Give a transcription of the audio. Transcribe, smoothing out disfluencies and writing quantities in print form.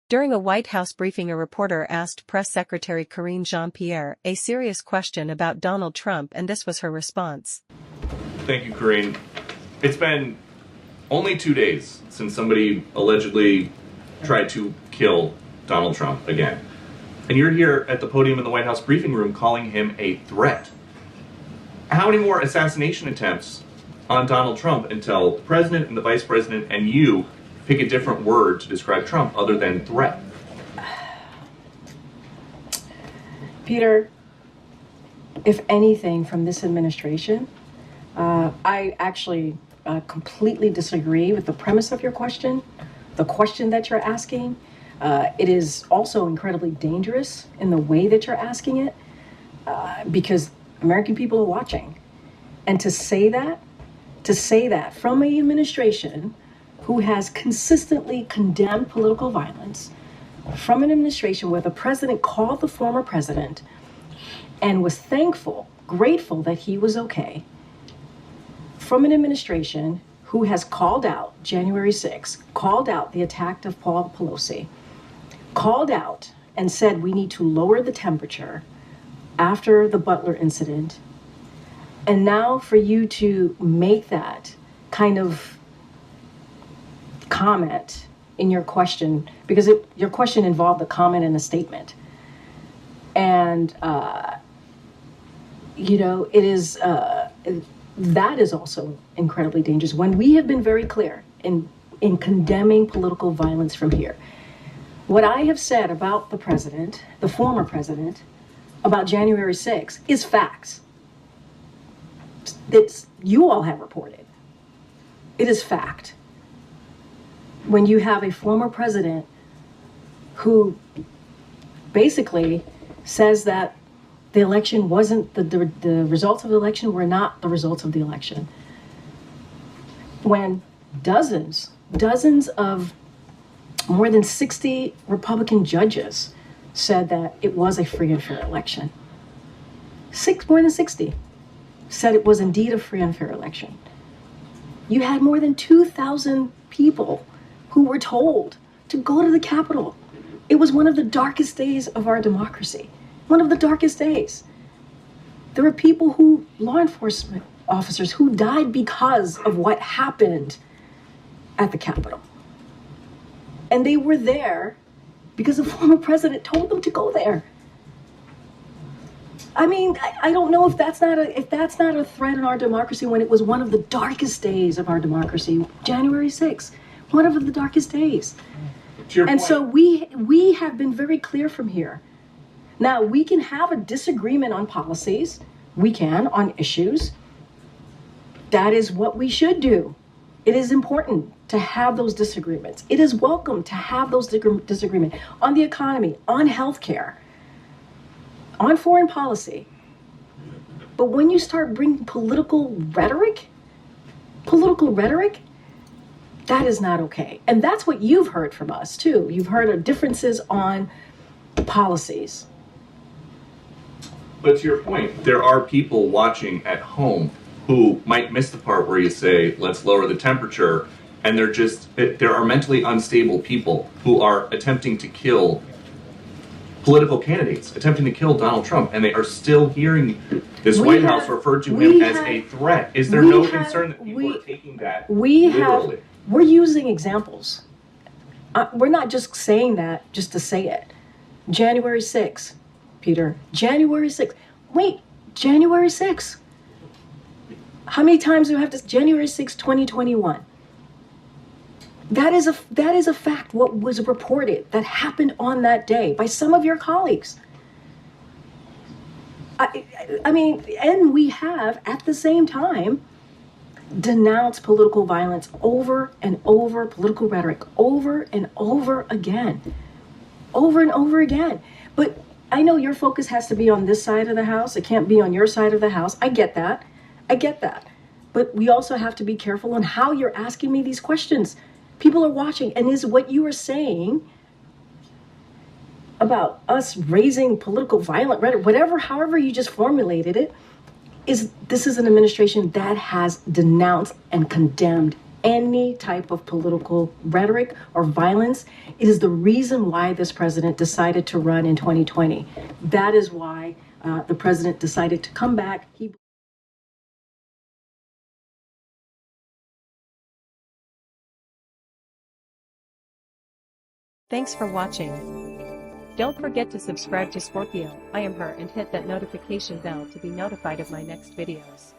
During a White House briefing, a reporter asked Press Secretary Karine Jean-Pierre a serious question about Donald Trump, and this was her response. Thank you, Karine. It's been only 2 days since somebody allegedly tried to kill Donald Trump again. And you're here at the podium in the White House briefing room calling him a threat. How many more assassination attempts on Donald Trump until the president and the vice president and you pick a different word to describe Trump other than threat? Peter, if anything from this administration, I actually completely disagree with the premise of your question, the question that you're asking. It is also incredibly dangerous in the way that you're asking it, because American people are watching. And to say that from an administration who has consistently condemned political violence, from an administration where the president called the former president and was thankful, grateful that he was okay, from an administration who has called out January 6th, called out the attack of Paul Pelosi, called out and said we need to lower the temperature after the Butler incident. And now for you to make that kind of comment in your question, because your question involved a comment and a statement. And, it is, that is also incredibly dangerous. When we have been very clear in condemning political violence from here, what I have said about the president, the former president, about January 6th is facts. That you all have reported. It is fact. When you have a former president who basically says that the election wasn't, the results of the election were not the results of the election. When dozens of more than 60 Republican judges said that it was a free and fair election. More than 60 said it was indeed a free and fair election. You had more than 2,000 people who were told to go to the Capitol. It was one of the darkest days of our democracy. One of the darkest days. There were people law enforcement officers who died because of what happened at the Capitol. And they were there because the former president told them to go there. I mean, I don't know if that's not a threat in our democracy when it was one of the darkest days of our democracy, January 6th, one of the darkest days. And so we have been very clear from here. Now, we can have a disagreement on policies. We can, on issues. That is what we should do. It is important to have those disagreements. It is welcome to have those disagreements on the economy, on healthcare, on foreign policy. But when you start bringing political rhetoric, that is not okay. And that's what you've heard from us, too. You've heard of differences on policies. But to your point, there are people watching at home who might miss the part where you say, let's lower the temperature, and there are mentally unstable people who are attempting to kill political candidates, attempting to kill Donald Trump, and they are still hearing this White House refer to him as a threat. Is there no concern that people are taking that literally? We're using examples. We're not just saying that just to say it. January 6th, Peter. January 6th. Wait, January 6th. How many times do we have to? January 6th, 2021. That is a fact. What was reported that happened on that day by some of your colleagues. I mean, and we have at the same time denounced political violence over and over, political rhetoric over and over again, over and over again. But I know your focus has to be on this side of the house. It can't be on your side of the house. I get that. But we also have to be careful on how you're asking me these questions. People are watching, and is what you are saying about us raising political violent rhetoric, however you just formulated it, this is an administration that has denounced and condemned any type of political rhetoric or violence. It is the reason why this president decided to run in 2020. That is why the president decided to come back. Thanks for watching. Don't forget to subscribe to Scorpio, I am her, and hit that notification bell to be notified of my next videos.